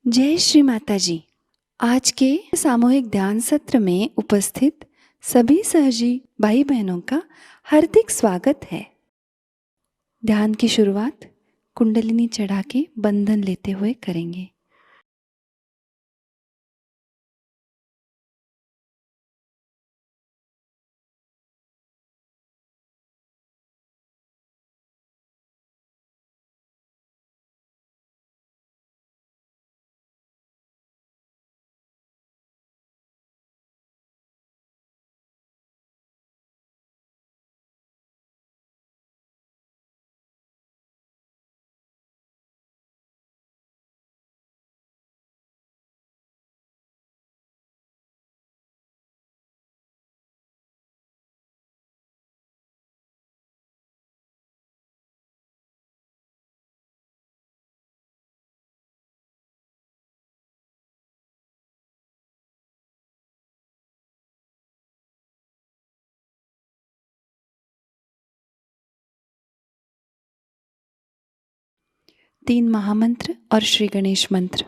जय श्री माताजी। आज के सामूहिक ध्यान सत्र में उपस्थित सभी सहजी भाई बहनों का हार्दिक स्वागत है। ध्यान की शुरुआत कुंडलिनी चढ़ा के बंधन लेते हुए करेंगे। तीन महामंत्र और श्री गणेश मंत्र।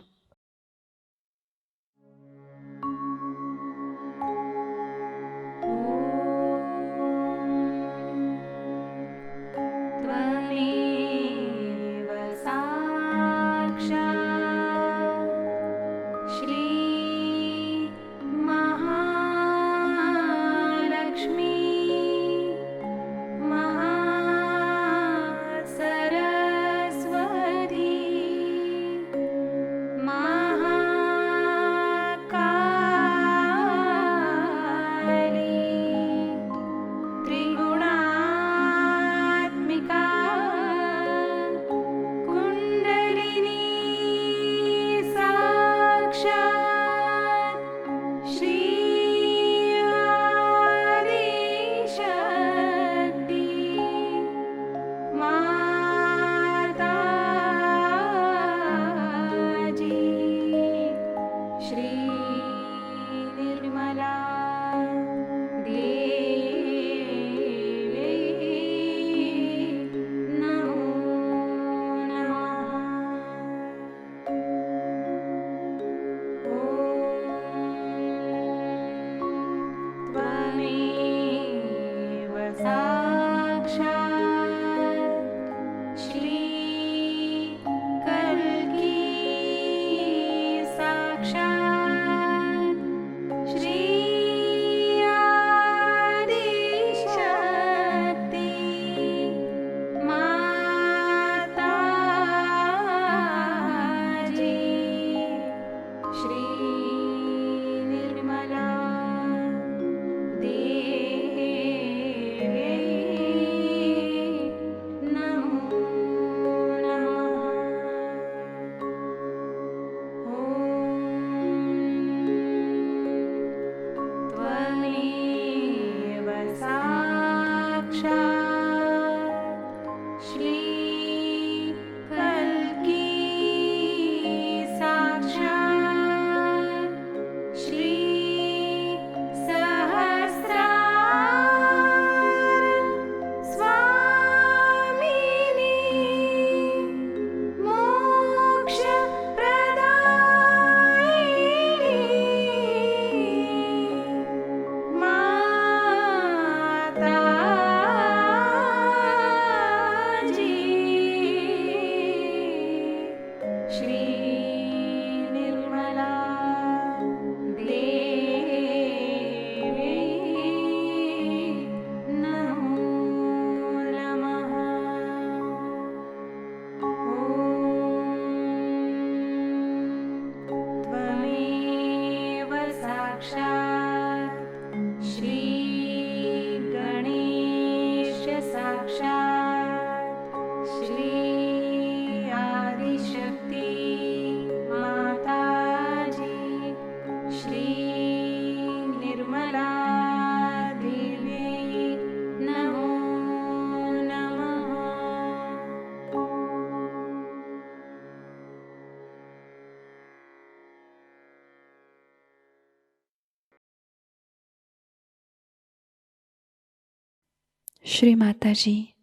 श्री माताजी,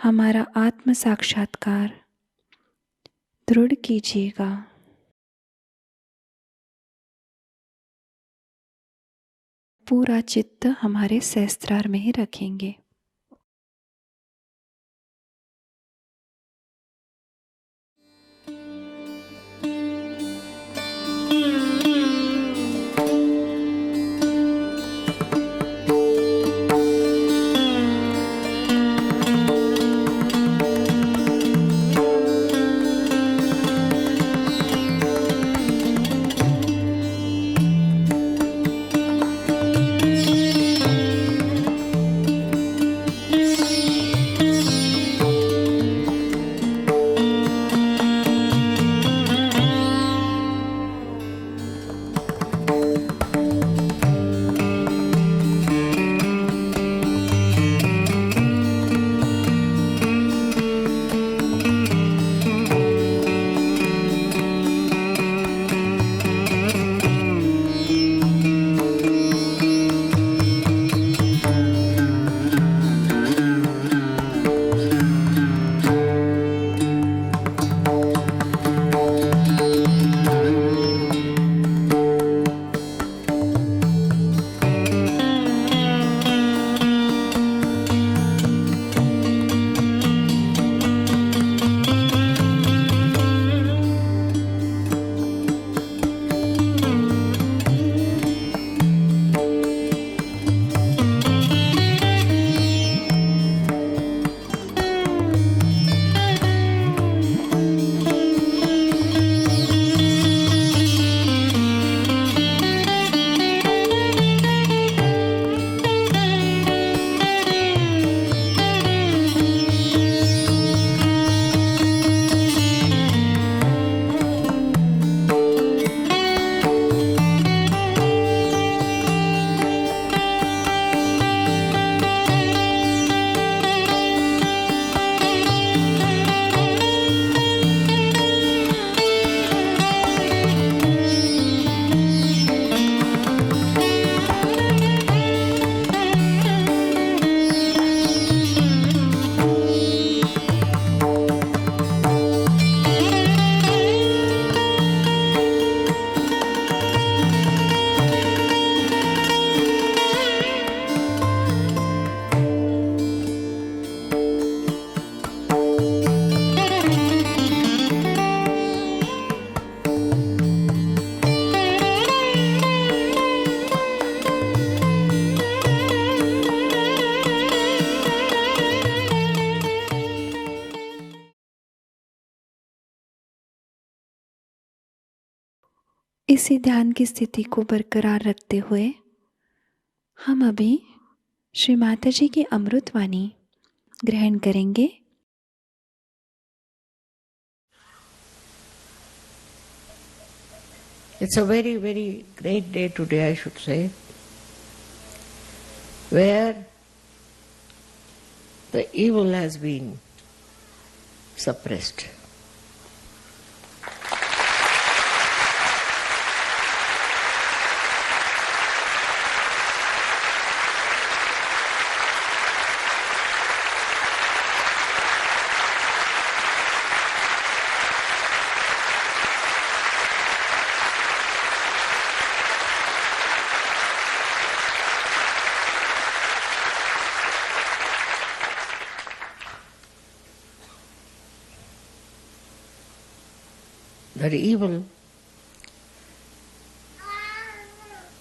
हमारा आत्म साक्षात्कार दृढ़ कीजिएगा। पूरा चित्त हमारे सहस्त्रार में ही रखेंगे। इसी ध्यान की स्थिति को बरकरार रखते हुए हम अभी श्री माताजी की अमृतवाणी ग्रहण करेंगे। It's a very, very great day today, I should say, where the evil has been suppressed. That evil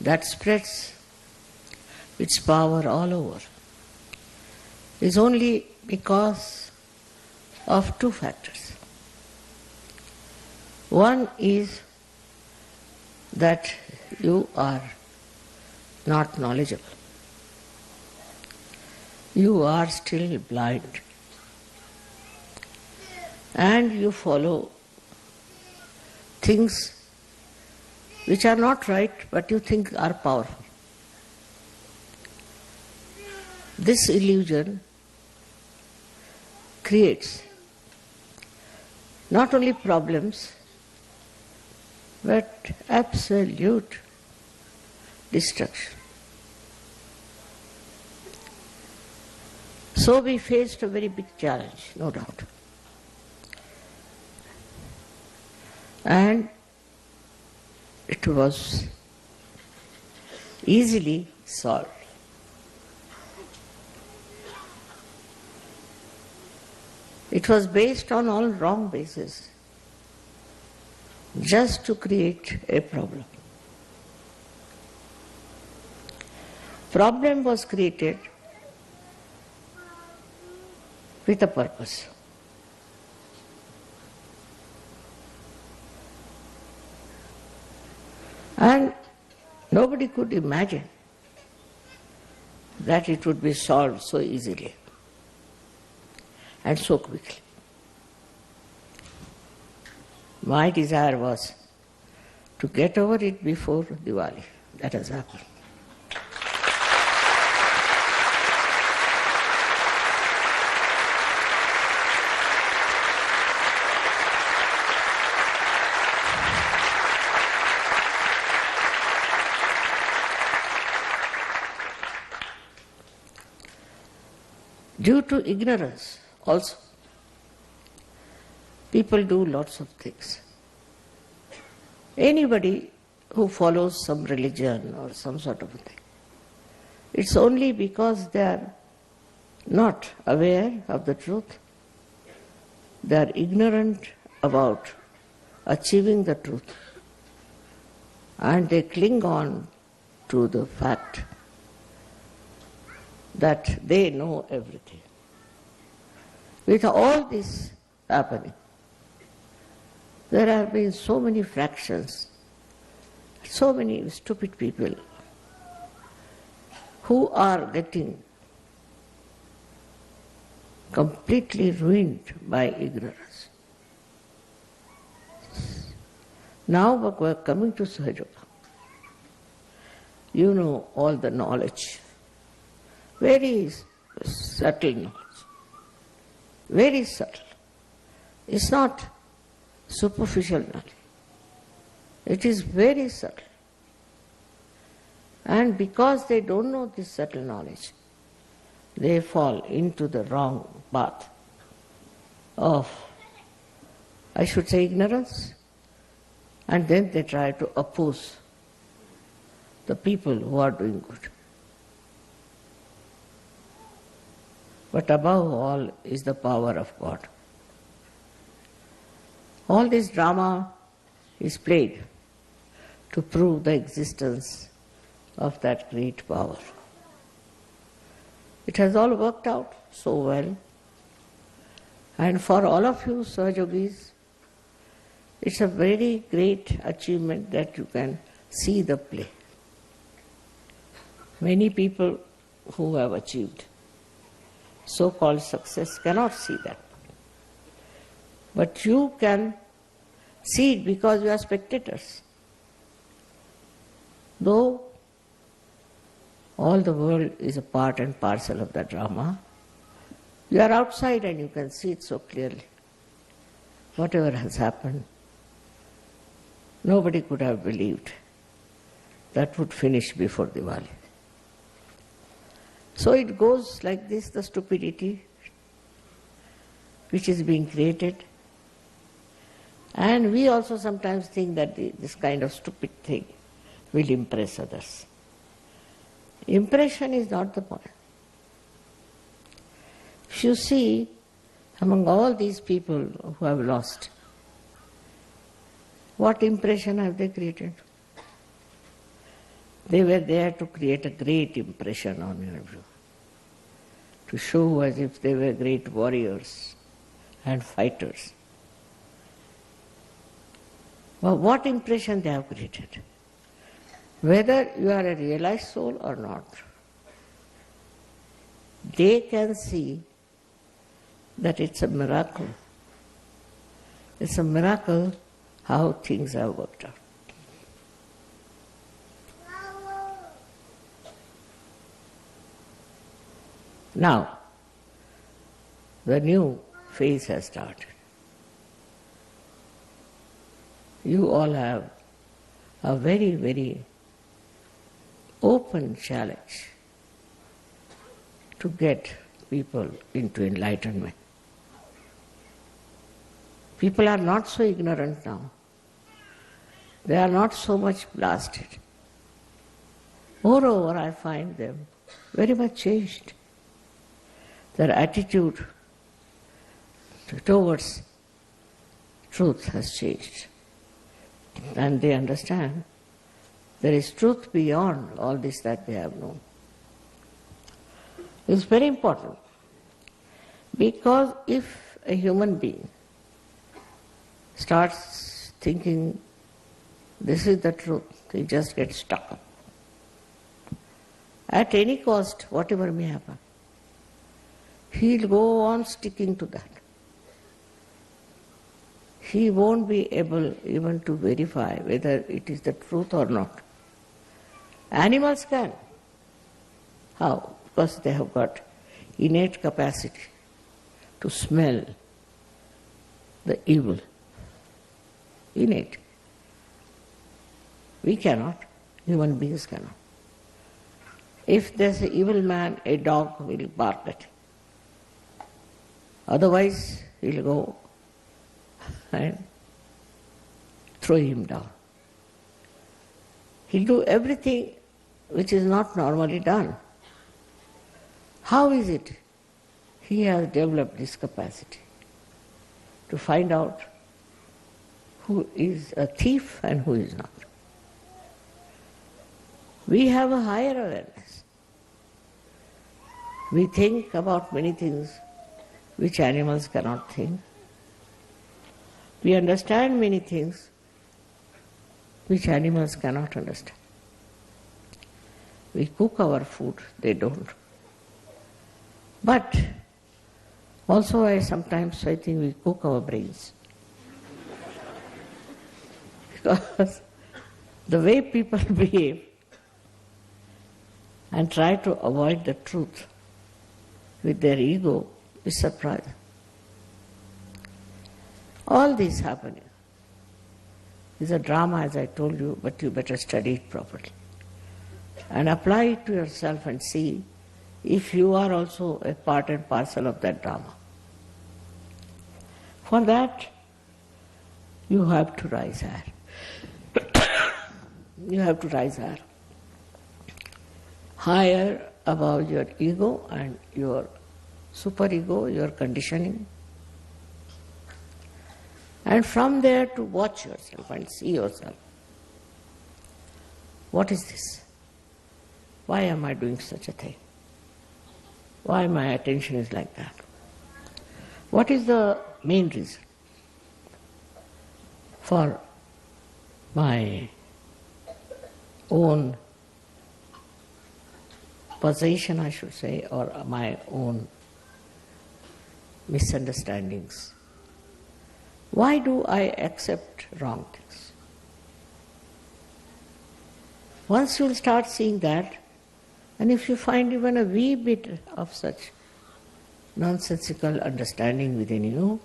that spreads its power all over is only because of two factors. One is that you are not knowledgeable. You are still blind. And you follow things which are not right but you think are powerful. This illusion creates not only problems but absolute destruction. So we faced a very big challenge, no doubt. And it was easily solved. It was based on all wrong bases, just to create a problem. Problem was created with a purpose. And nobody could imagine that it would be solved so easily and so quickly. My desire was to get over it before Diwali. That has happened. Due to ignorance also, people do lots of things. Anybody who follows some religion or some sort of a thing, it's only because they are not aware of the truth, they are ignorant about achieving the truth, and they cling on to the fact that they know everything. With all this happening, there have been so many fractions, so many stupid people who are getting completely ruined by ignorance. Now we are coming to Sahajayoga. You know all the knowledge, very subtle knowledge, very subtle. It's not superficial knowledge. It is very subtle. And because they don't know this subtle knowledge, they fall into the wrong path of, I should say, ignorance, and then they try to oppose the people who are doing good. But above all is the power of God. All this drama is played to prove the existence of that great power. It has all worked out so well. And for all of you Sahajogis, it's a very great achievement that you can see the play. Many people who have achieved so-called success cannot see that. But you can see it because you are spectators. Though all the world is a part and parcel of the drama, you are outside and you can see it so clearly. Whatever has happened, nobody could have believed that would finish before Diwali. So it goes like this, the stupidity which is being created. And we also sometimes think that this kind of stupid thing will impress others. Impression is not the point. If you see, among all these people who have lost, what impression have they created? They were there to create a great impression on your view, to show as if they were great warriors and fighters. But what impression they have created? Whether you are a realized soul or not, they can see that it's a miracle. It's a miracle how things have worked out. Now, the new phase has started. You all have a very, very open challenge to get people into enlightenment. People are not so ignorant now. They are not so much blasted. Moreover, I find them very much changed. Their attitude towards truth has changed. And they understand there is truth beyond all this that they have known. It's very important, because if a human being starts thinking this is the truth, he just gets stuck up. At any cost, whatever may happen, he'll go on sticking to that. He won't be able even to verify whether it is the truth or not. Animals can. How? Because they have got innate capacity to smell the evil. Innate. We cannot. Human beings cannot. If there's an evil man, a dog will bark at him. Otherwise, he'll go and throw him down. He'll do everything which is not normally done. How is it? He has developed this capacity to find out who is a thief and who is not. We have a higher awareness. We think about many things which animals cannot think. We understand many things which animals cannot understand. We cook our food, they don't. But also sometimes I think we cook our brains. Because the way people behave and try to avoid the truth with their ego is surprising. All this happening is a drama, as I told you, but you better study it properly and apply it to yourself and see if you are also a part and parcel of that drama. For that, you have to rise higher. You have to rise higher. Higher above your ego and your superego, your conditioning. And from there to watch yourself and see yourself. What is this? Why am I doing such a thing? Why my attention is like that? What is the main reason for my own possession, I should say, or my own misunderstandings? Why do I accept wrong things? Once you'll start seeing that, and if you find even a wee bit of such nonsensical understanding within you,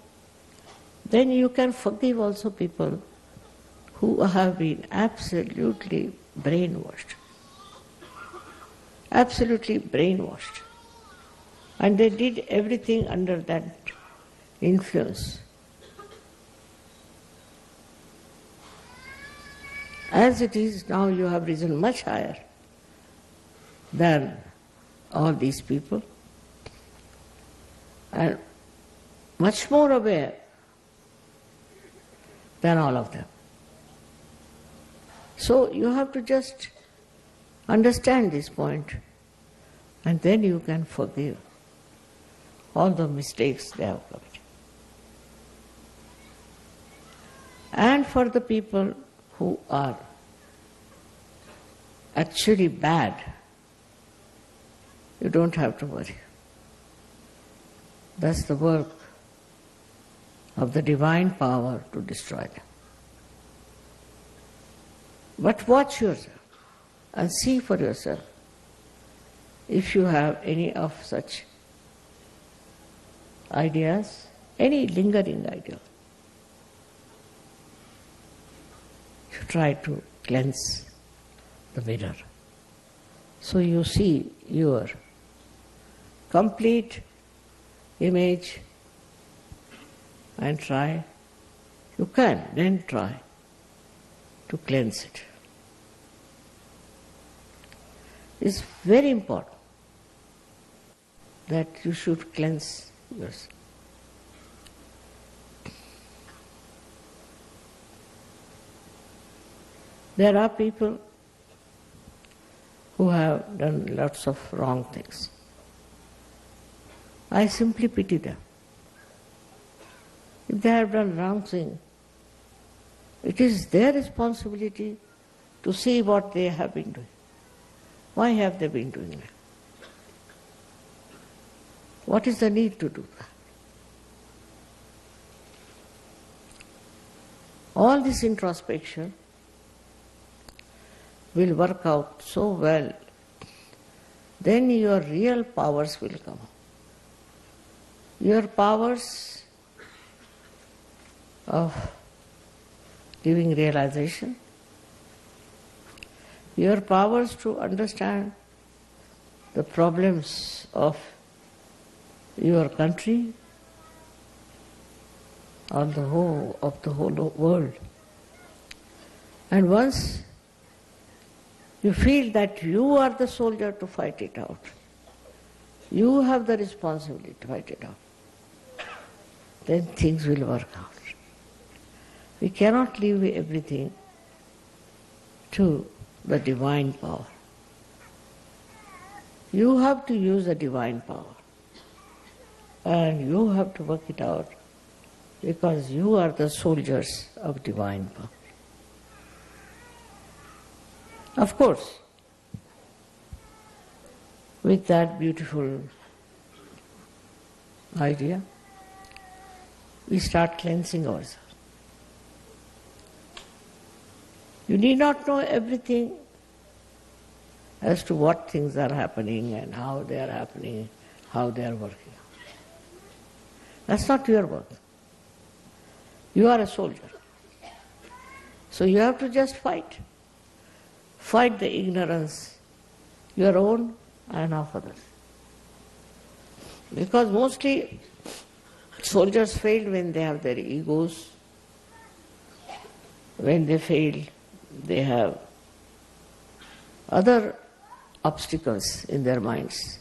then you can forgive also people who have been absolutely brainwashed. Absolutely brainwashed. And they did everything under that influence. As it is now, you have risen much higher than all these people and much more aware than all of them. So you have to just understand this point, and then you can forgive all the mistakes they have committed. And for the people who are actually bad, you don't have to worry. That's the work of the divine power to destroy them. But watch yourself and see for yourself if you have any of such ideas, any lingering idea. You try to cleanse the mirror. So you see your complete image and try. You can then try to cleanse it. It's very important that you should cleanse yourself. There are people who have done lots of wrong things. I simply pity them. If they have done wrong thing, it is their responsibility to see what they have been doing. Why have they been doing that? What is the need to do that? All this introspection will work out so well, then your real powers will come. Your powers of giving realization, your powers to understand the problems of your country or the whole world. And once you feel that you are the soldier to fight it out, you have the responsibility to fight it out, then things will work out. We cannot leave everything to the divine power. You have to use the divine power. And you have to work it out because you are the soldiers of divine power. Of course, with that beautiful idea, we start cleansing ourselves. You need not know everything as to what things are happening and how they are happening, how they are working. That's not your work. You are a soldier. So you have to just fight. Fight the ignorance, your own and of others. Because mostly soldiers fail when they have their egos. When they fail, they have other obstacles in their minds.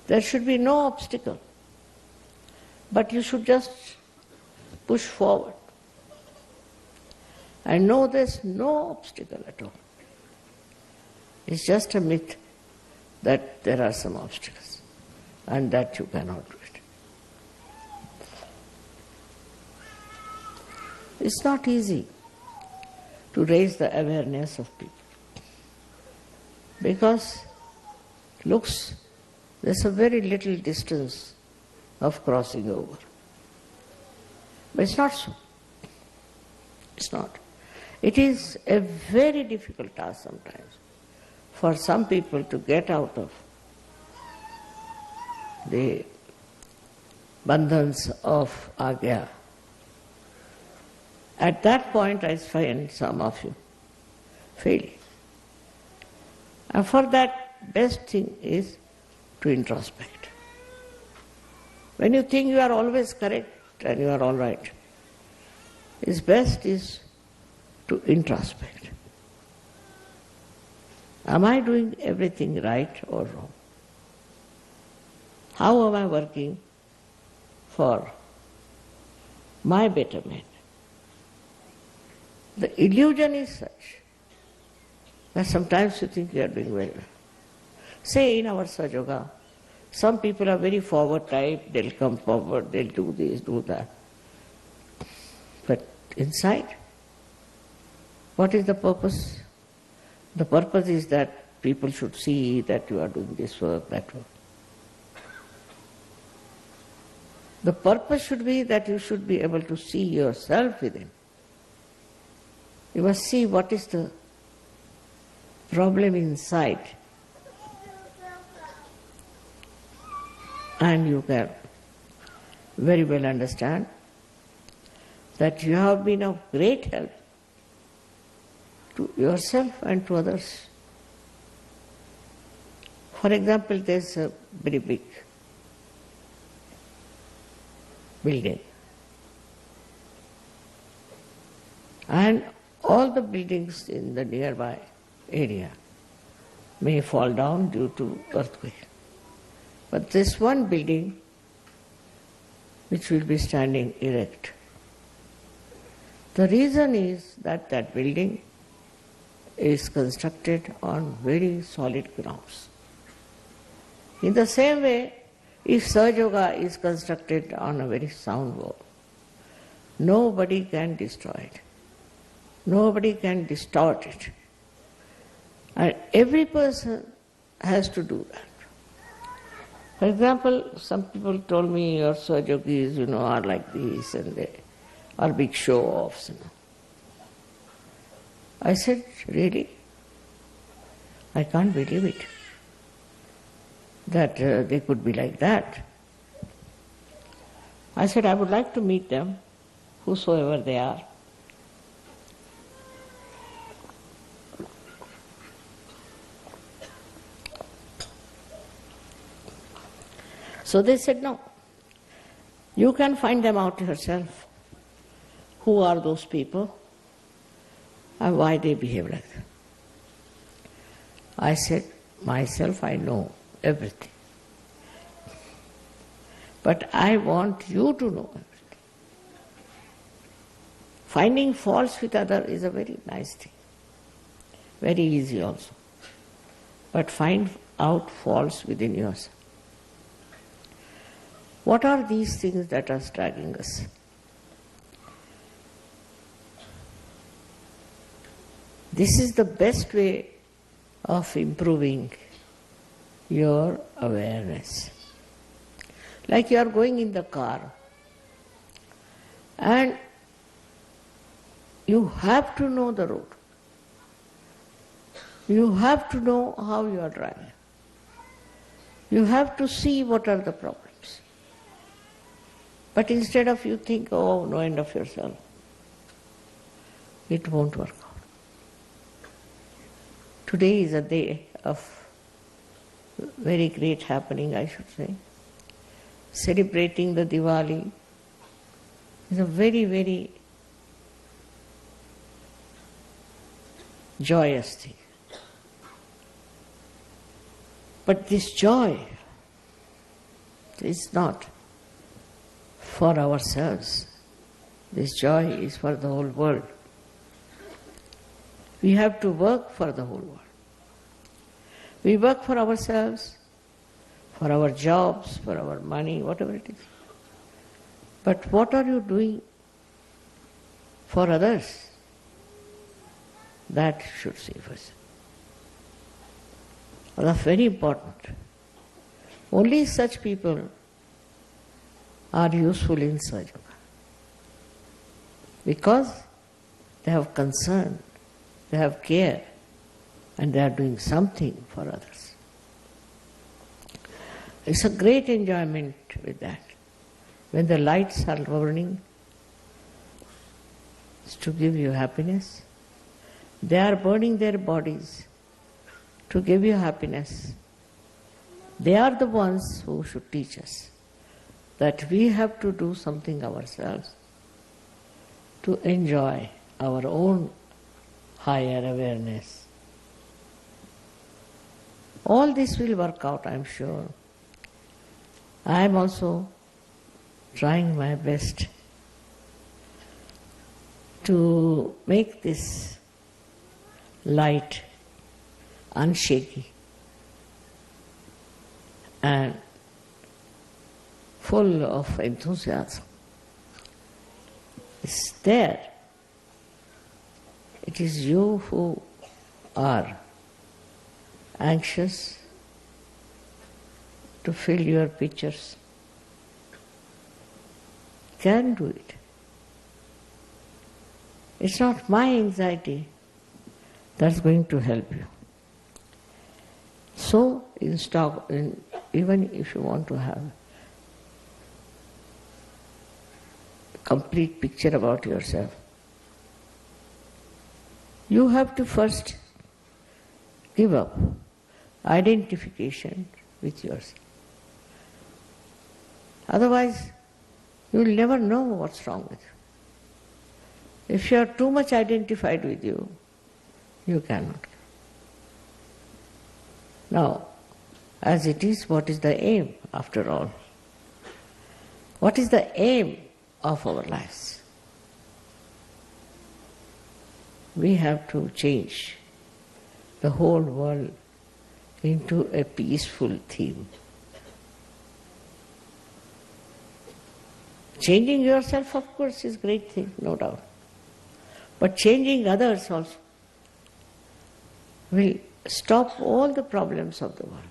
There should be no obstacle. But you should just push forward and know there's no obstacle at all. It's just a myth that there are some obstacles and that you cannot do it. It's not easy to raise the awareness of people because there's a very little distance of crossing over. But it's not so. It's not. It is a very difficult task sometimes for some people to get out of the bandhans of agya. At that point I find some of you failing. And for that, best thing is to introspect. When you think you are always correct and you are all right, its best is to introspect. Am I doing everything right or wrong? How am I working for my betterment? The illusion is such that sometimes you think you are doing very well. Say in our Sahajayoga, some people are very forward type, they'll come forward, they'll do this, do that. But inside, what is the purpose? The purpose is that people should see that you are doing this work, that work. The purpose should be that you should be able to see yourself within. You must see what is the problem inside. And you can very well understand that you have been of great help to yourself and to others. For example, there's a very big building. And all the buildings in the nearby area may fall down due to earthquake. But this one building which will be standing erect. The reason is that that building is constructed on very solid grounds. In the same way, if Sahajayoga is constructed on a very sound wall, nobody can destroy it. Nobody can distort it. And every person has to do that. For example, some people told me your Sahajogis, are like this and they are big show-offs. I said, really? I can't believe it, that they could be like that. I said, I would like to meet them, whosoever they are. So they said, no, you can find them out yourself. Who are those people and why they behave like that? I said, myself, I know everything. But I want you to know everything. Finding faults with others is a very nice thing, very easy also. But find out faults within yourself. What are these things that are dragging us? This is the best way of improving your awareness. Like you are going in the car and you have to know the road. You have to know how you are driving. You have to see what are the problems. But instead of you think, oh, no end of yourself, it won't work out. Today is a day of very great happening, I should say. Celebrating the Diwali is a very, very joyous thing. But this joy is not for ourselves. This joy is for the whole world. We have to work for the whole world. We work for ourselves, for our jobs, for our money, whatever it is. But what are you doing for others? That should see first. That's very important. Only such people are useful in Sahajayoga, because they have concern, they have care, and they are doing something for others. It's a great enjoyment with that. When the lights are burning, it's to give you happiness. They are burning their bodies to give you happiness. They are the ones who should teach us that we have to do something ourselves to enjoy our own higher awareness. All this will work out, I am sure. I am also trying my best to make this light unshaky and full of enthusiasm. It's there. It is you who are anxious to fill your pictures. Can do it. It's not my anxiety that's going to help you. So, even if you want to have a complete picture about yourself, you have to first give up identification with yourself. Otherwise, You will never know what's wrong with you. If you are too much identified with you, you cannot. Now, as it is, what is the aim after all? What is the aim of our lives? We have to change the whole world into a peaceful theme. Changing yourself, of course, is a great thing, no doubt. But changing others also will stop all the problems of the world.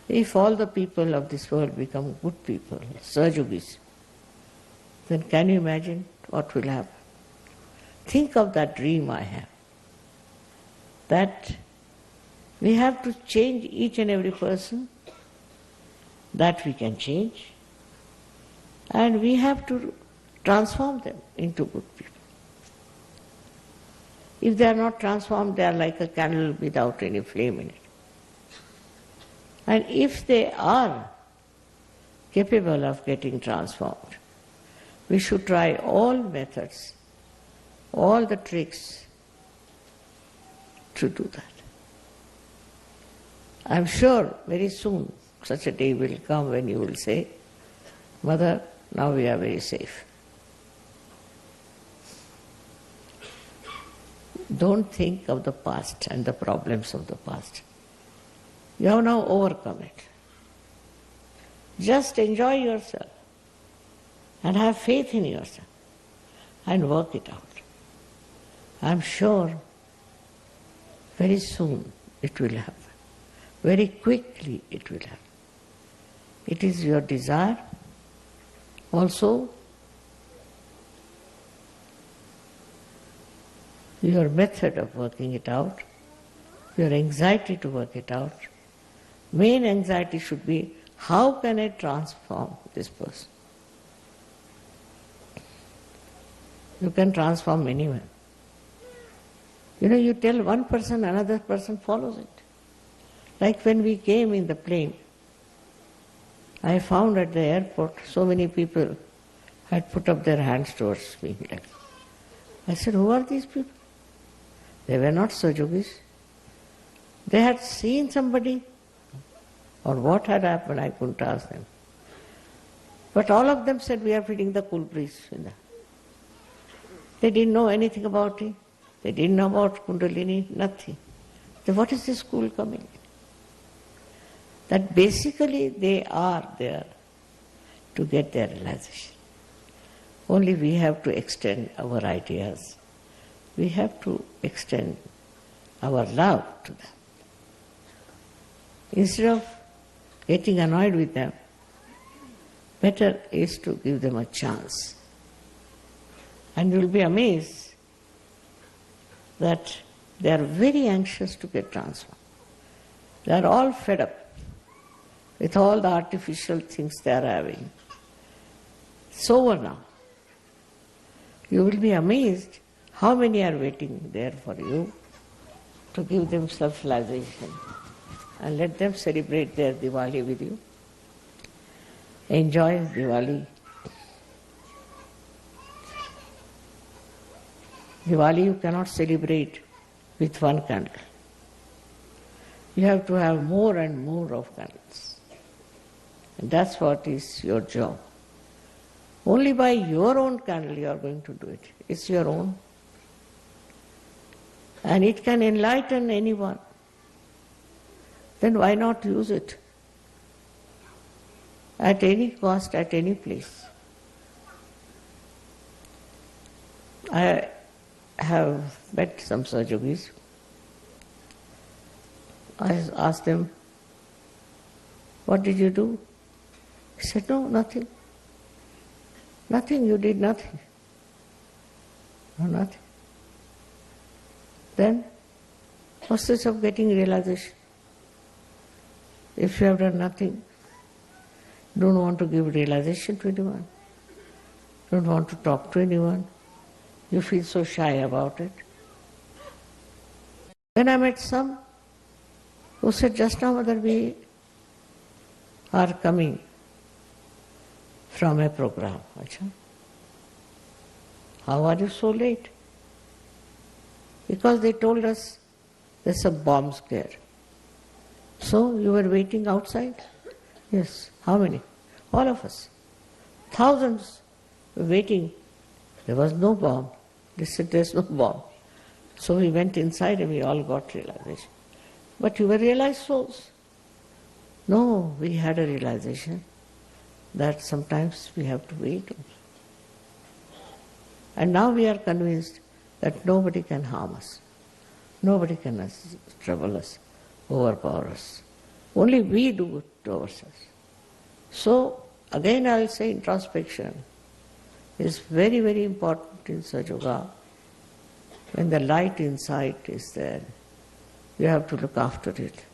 If all the people of this world become good people, Sahajogis, then can you imagine what will happen? Think of that dream I have. That we have to change each and every person, that we can change, and we have to transform them into good people. If they are not transformed, they are like a candle without any flame in it. And if they are capable of getting transformed, we should try all methods, all the tricks to do that. I'm sure very soon such a day will come when you will say, Mother, now we are very safe. Don't think of the past and the problems of the past. You have now overcome it. Just enjoy yourself and have faith in yourself and work it out. I'm sure very soon it will happen. Very quickly it will happen. It is your desire. Also, your method of working it out, your anxiety to work it out. Main anxiety should be, how can I transform this person? You can transform anyone. You know, you tell one person, another person follows it. Like when we came in the plane, I found at the airport so many people had put up their hands towards me. I said, who are these people? They were not Sahajogis. They had seen somebody, or what had happened, I couldn't ask them. But all of them said, we are feeling the cool breeze. They didn't know anything about it. They didn't know about Kundalini, nothing. So what is this cool coming in? That basically they are there to get their realization. Only we have to extend our ideas. We have to extend our love to them. Instead of getting annoyed with them, better is to give them a chance. And you'll be amazed that they are very anxious to get transformed. They are all fed up with all the artificial things they are having. It's over now. You will be amazed how many are waiting there for you to give them self-realization and let them celebrate their Diwali with you. Enjoy Diwali. Diwali you cannot celebrate with one candle. You have to have more and more of candles. And that's what is your job. Only by your own candle you are going to do it. It's your own. And it can enlighten anyone. Then why not use it? At any cost, at any place. I have met some Sahajogis. I asked them, what did you do? He said, no, nothing. Nothing, you did nothing. No, nothing. Then, what's the use of getting realization? If you have done nothing, don't want to give realization to anyone, don't want to talk to anyone, you feel so shy about it. Then I met some who said, just now Mother, we are coming from a program. Achha. How are you so late? Because they told us there's a bomb scare. So you were waiting outside? Yes. How many? All of us. Thousands were waiting. There was no bomb. They said there's no bomb. So we went inside and we all got realization. But you were realized souls. No, we had a realization that sometimes we have to wait. And now we are convinced that nobody can harm us. Nobody can trouble us, overpower us. Only we do it to ourselves. So, again I will say introspection is very, very important in Sahajayoga. When the light inside is there, you have to look after it.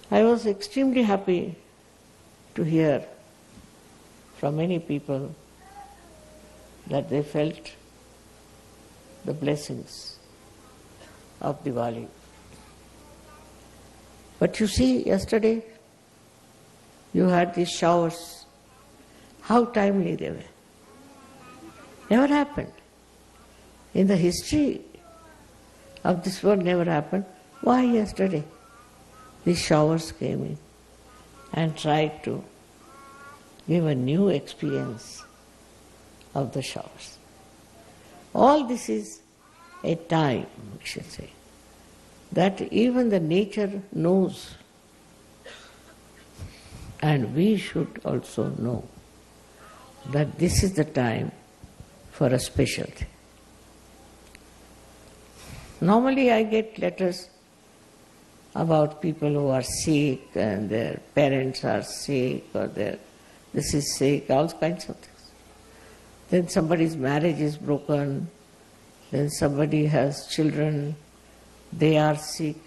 I was extremely happy to hear from many people that they felt the blessings of Diwali. But you see, yesterday you had these showers. How timely they were. Never happened. In the history of this world never happened. Why yesterday? These showers came in and tried to give a new experience of the showers. All this is a time, we should say, that even the nature knows, and we should also know that this is the time for a special thing. Normally I get letters about people who are sick and their parents are sick or this is sick, all kinds of things. Then somebody's marriage is broken, then somebody has children, they are sick.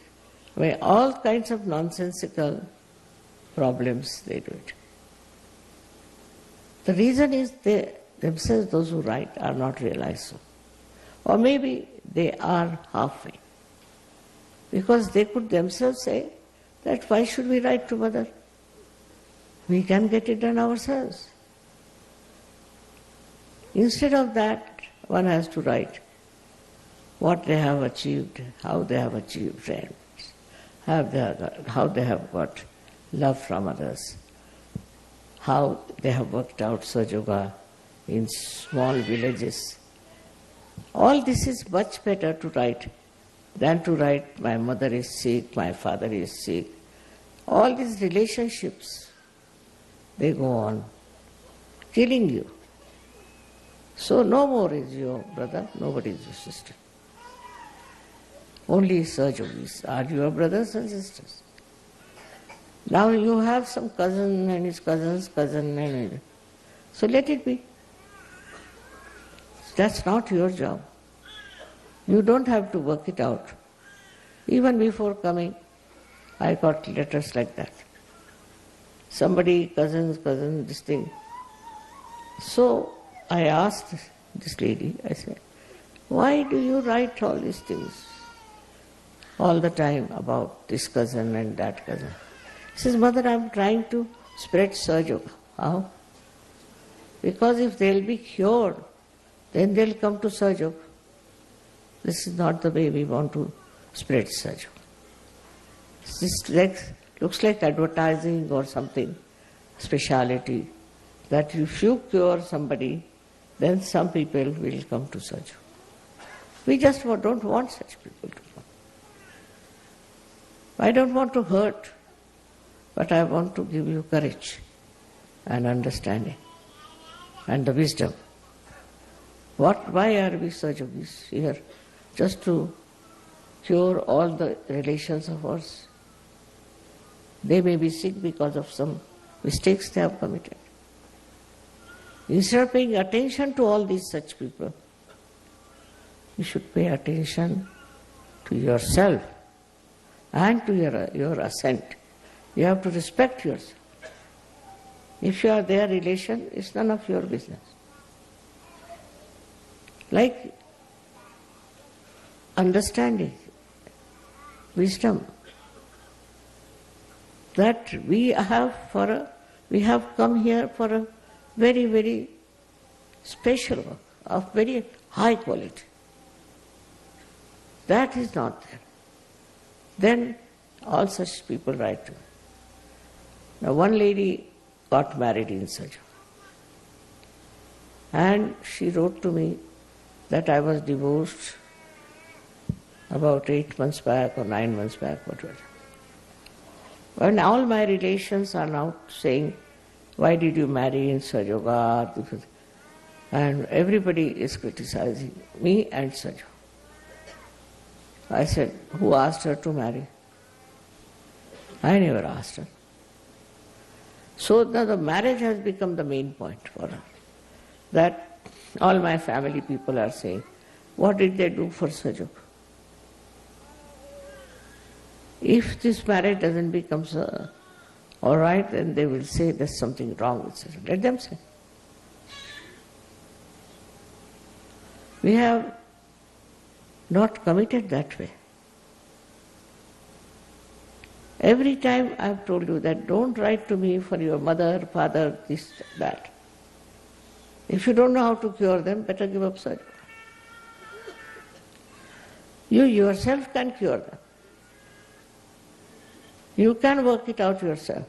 I mean, all kinds of nonsensical problems they do it. The reason is they themselves, those who write, are not realized so. Or maybe they are halfway. Because they could themselves say that why should we write to Mother? We can get it done ourselves. Instead of that, one has to write what they have achieved, how they have achieved friends, how they have got love from others, how they have worked out Sahajayoga in small villages. All this is much better to write than to write, my mother is sick, my father is sick. All these relationships, they go on killing you. So no more is your brother, nobody is your sister. Only Sahajogis are your brothers and sisters. Now you have some cousin and his cousin's cousin, and so let it be. That's not your job. You don't have to work it out. Even before coming, I got letters like that. Somebody, cousin, this thing. So I asked this lady, I said, why do you write all these things all the time about this cousin and that cousin? She says, Mother, I'm trying to spread Sahajayoga. How? Because if they'll be cured, then they'll come to Sahajayoga. This is not the way we want to spread Sahajayoga. This looks like advertising or something, speciality, that if you cure somebody, then some people will come to Sahajayoga. We just don't want such people to come. I don't want to hurt, but I want to give you courage and understanding and the wisdom. Why are we Sahajogis here? Just to cure all the relations of ours? They may be sick because of some mistakes they have committed. Instead of paying attention to all these such people, you should pay attention to yourself and to your ascent. You have to respect yourself. If you are their relation, it's none of your business. Like understanding, wisdom, that we We have come here for a very, very special work of very high quality. That is not there. Then all such people write to me. Now one lady got married in Sahajayoga, and she wrote to me that I was divorced about 8 months back or 9 months back, whatever. And all my relations are now saying, why did you marry in Sahajayoga? And everybody is criticizing me and Sahajayoga. I said, who asked her to marry? I never asked her. So now the marriage has become the main point for her. That all my family people are saying, what did they do for Sahajayoga? If this marriage doesn't become all right, then they will say there's something wrong with Sahajayoga. Let them say. We have not committed that way. Every time I've told you that don't write to me for your mother, father, this, that. If you don't know how to cure them, better give up Sahajayoga. You yourself can cure them. You can work it out yourself.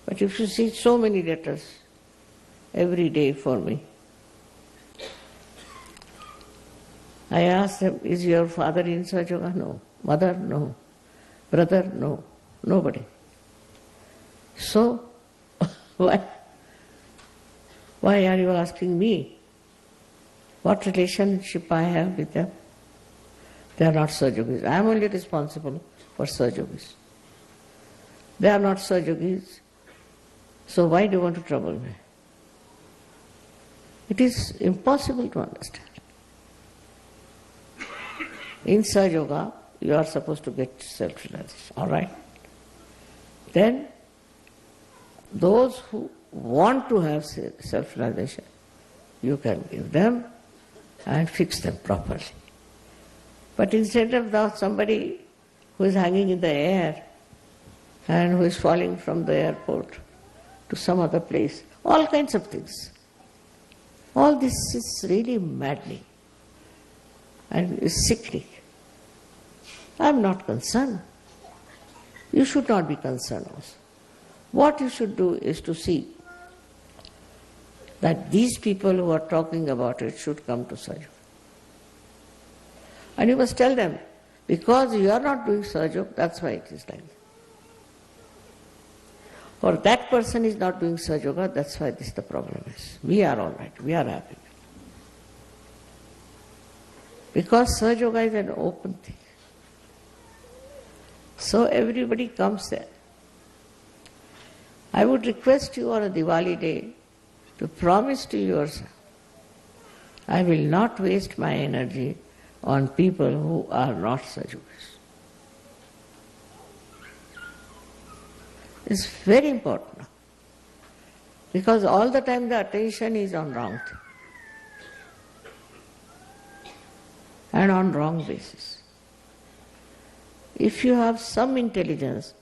But if you see so many letters every day for me, I ask them, is your father in Sahajayoga? No. Mother? No. Brother? No. Nobody. So, why are you asking me what relationship I have with them? They are not Sahajogis. I am only responsible for Sahajogis. They are not Sahajogis. So why do you want to trouble me? It is impossible to understand. In Sahajayoga, you are supposed to get self-realization, all right? Then, those who want to have self-realization, you can give them and fix them properly. But instead of somebody who is hanging in the air and who is falling from the airport to some other place, all kinds of things. All this is really maddening and is sickening. I am not concerned. You should not be concerned also. What you should do is to see that these people who are talking about it should come to Sahajayoga. And you must tell them, because you are not doing Sahajayoga, that's why it is like that. Or that person is not doing Sahajayoga, that's why this the problem is. We are all right, we are happy. Because Sahajayoga is an open thing. So everybody comes there. I would request you on a Diwali day to promise to yourself, I will not waste my energy on people who are not Sahajogis. It's very important, because all the time the attention is on wrong thing and on wrong basis. If you have some intelligence,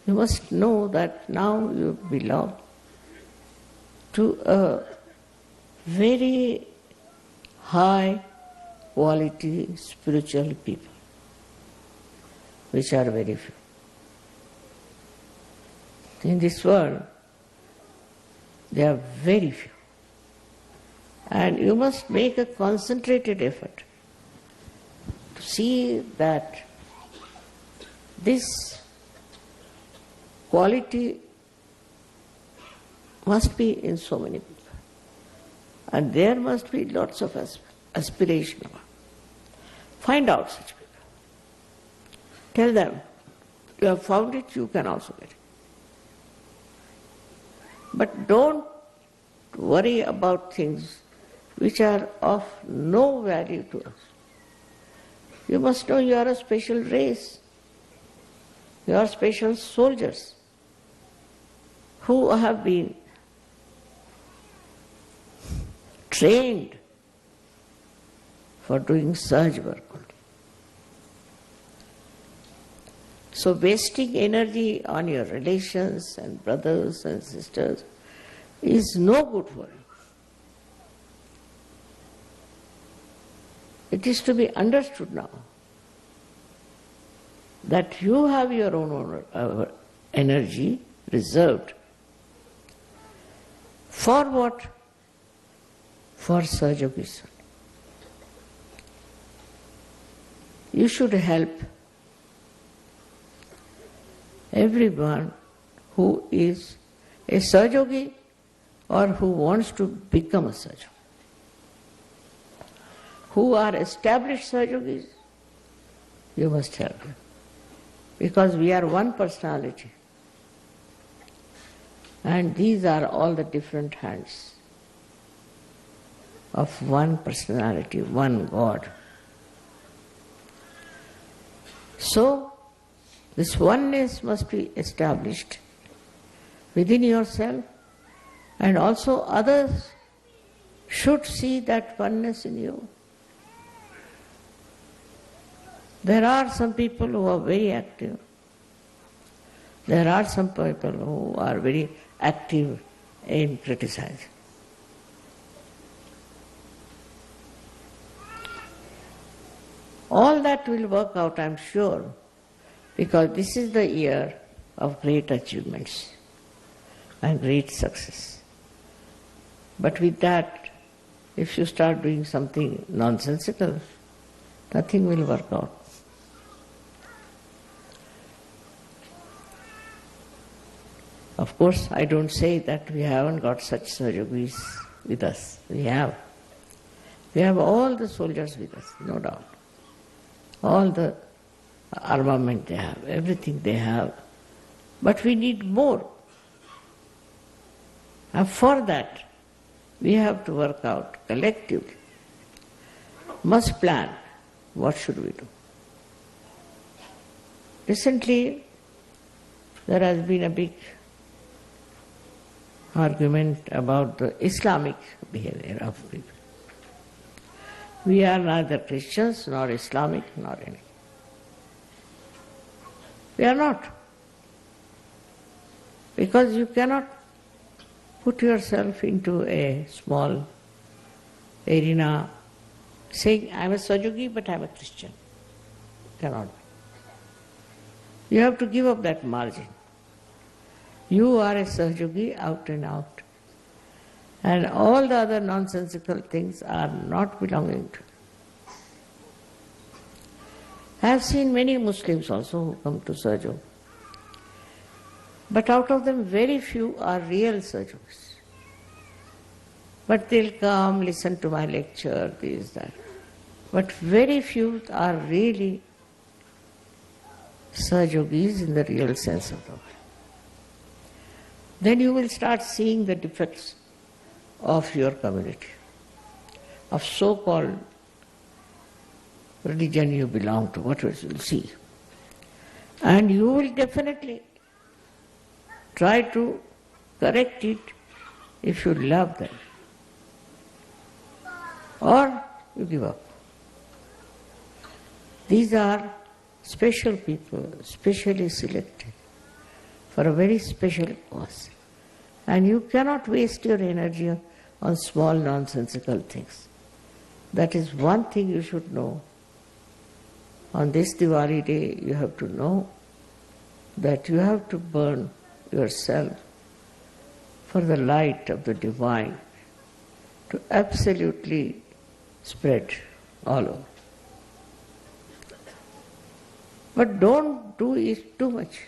you must know that now you belong to a very high quality spiritual people, which are very few. In this world, they are very few. And you must make a concentrated effort to see that this quality must be in so many people. And there must be lots of aspiration. Find out such people. Tell them, you have found it, you can also get it. But don't worry about things which are of no value to us. You must know you are a special race. You are special soldiers who have been trained for doing Sahaj work only. So wasting energy on your relations and brothers and sisters is no good for you. It is to be understood now that you have your own energy reserved. For what? For Sahajayoga. You should help everyone who is a Sahajayogi or who wants to become a Sahajayogi. Who are established Sahajogis, you must help them. Because we are one personality. And these are all the different hands of one personality, one God. So, this oneness must be established within yourself, and also others should see that oneness in you. There are some people who are very active. There are some people who are very active in criticizing. All that will work out, I am sure, because this is the year of great achievements and great success. But with that, if you start doing something nonsensical, nothing will work out. Of course, I don't say that we haven't got such Sahajogis with us. We have. We have all the soldiers with us, no doubt. All the armament they have, everything they have. But we need more. And for that, we have to work out collectively. Must plan. What should we do? Recently, there has been a big argument about the Islamic behavior of people. We are neither Christians nor Islamic nor anything. We are not. Because you cannot put yourself into a small arena saying, I am a Sahajayogi but I am a Christian. Cannot be. You have to give up that margin. You are a Sahajayogi out and out. And all the other nonsensical things are not belonging to you. I have seen many Muslims also who come to Sahajayoga. But out of them, very few are real Sahajogis. But they'll come, listen to my lecture, this, that. But very few are really Sahajogis in the real sense of the word. Then you will start seeing the defects of your community, of so-called religion you belong to, what you will see. And you will definitely try to correct it if you love them. Or you give up. These are special people, specially selected for a very special cause. And you cannot waste your energy on small nonsensical things. That is one thing you should know. On this Diwali day, you have to know that you have to burn yourself for the light of the divine to absolutely spread all over. But don't do it too much.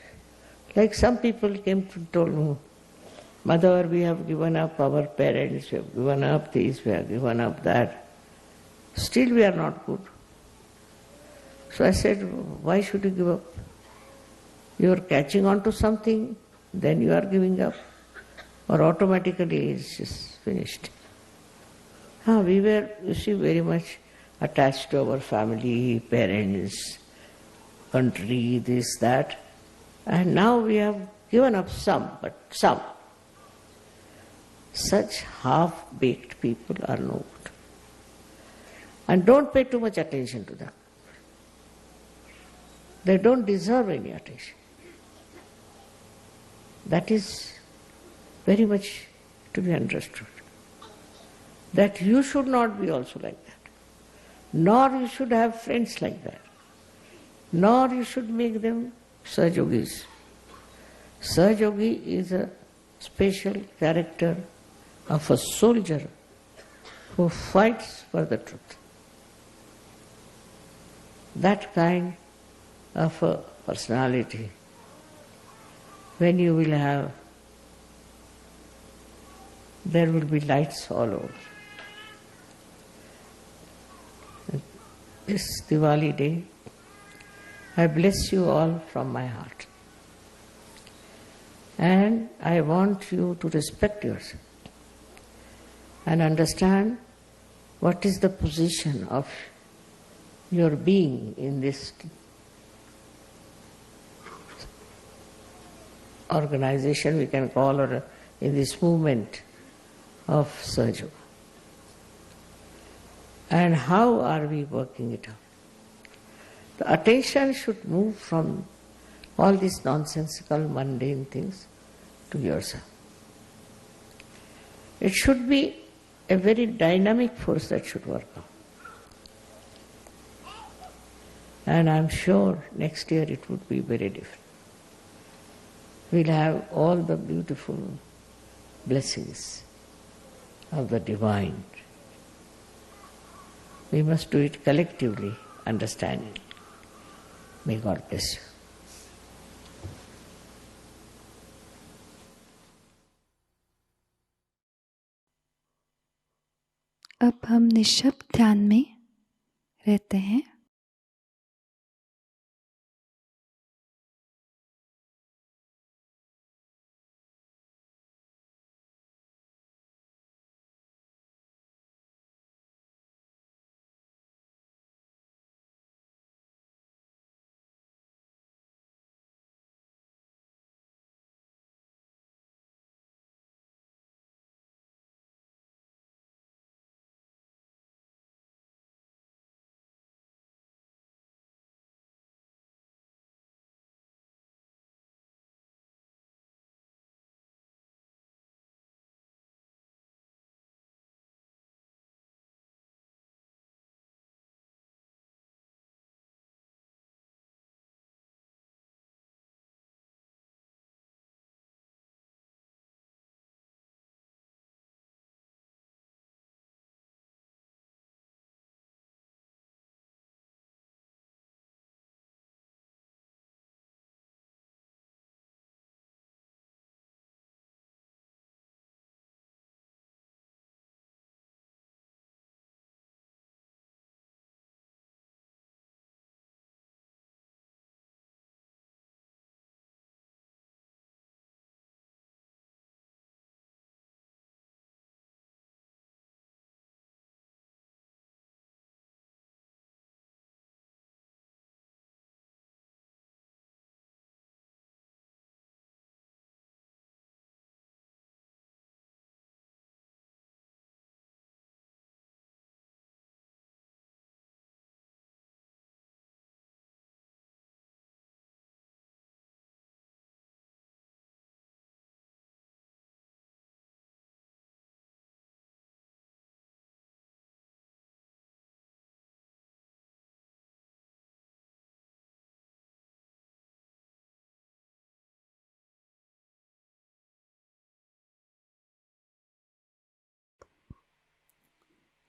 Like some people came to told me, Mother, we have given up our parents, we have given up this, we have given up that. Still we are not good. So I said, why should you give up? You are catching on to something, then you are giving up. Or automatically it's just finished. We were, you see, very much attached to our family, parents, country, this, that. And now we have given up some, but some. Such half-baked people are no good. And don't pay too much attention to them. They don't deserve any attention. That is very much to be understood. That you should not be also like that. Nor you should have friends like that. Nor you should make them Sahajogis. Sahajayogi is a special character of a soldier who fights for the truth. That kind of a personality, when you will have, there will be lights all over. This Diwali day, I bless you all from my heart. And I want you to respect yourself and understand what is the position of your being in this organization, we can call, or in this movement of Sahajayoga. And how are we working it out? The attention should move from all these nonsensical, mundane things to yourself. It should be a very dynamic force that should work out. And I'm sure next year it would be very different. We'll have all the beautiful blessings of the divine. We must do it collectively, understanding. May God bless you. अब हम निःशब्द ध्यान में रहते हैं।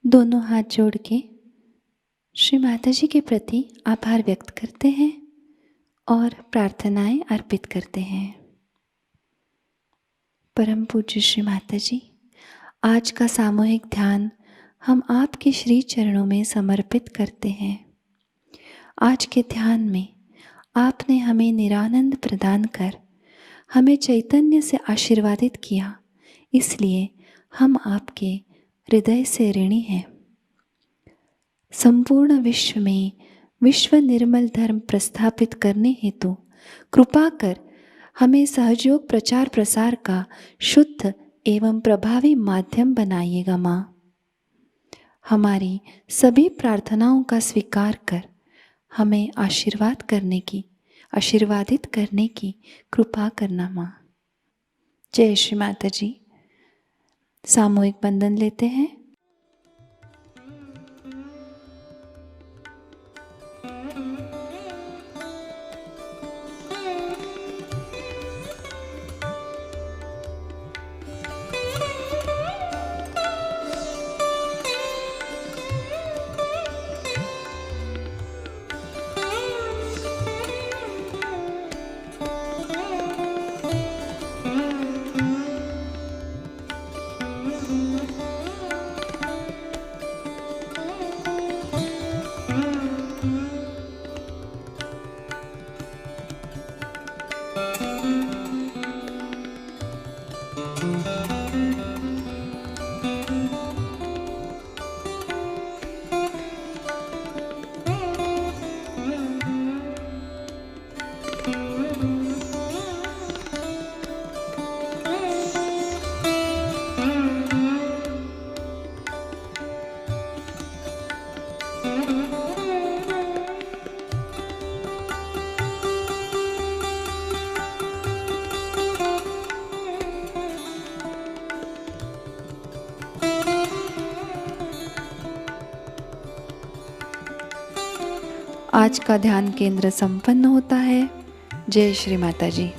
दोनों हाथ जोड़ के श्री माताजी के प्रति आभार व्यक्त करते हैं और प्रार्थनाएं अर्पित करते हैं। परम पूज्य श्री माताजी, आज का सामूहिक ध्यान हम आपके श्री चरणों में समर्पित करते हैं। आज के ध्यान में आपने हमें निरानंद प्रदान कर हमें चैतन्य से आशीर्वादित किया, इसलिए हम आपके हृदय से ऋणी हैं। संपूर्ण विश्व में विश्व निर्मल धर्म प्रस्थापित करने हेतु कृपा कर हमें सहयोग प्रचार प्रसार का शुद्ध एवं प्रभावी माध्यम बनाइएगा माँ। हमारी सभी प्रार्थनाओं का स्वीकार कर हमें आशीर्वादित करने की कृपा करना माँ। जय श्री माता जी। सामूहिक बंधन लेते हैं। आज का ध्यान केंद्र संपन्न होता है। जय श्री माता जी।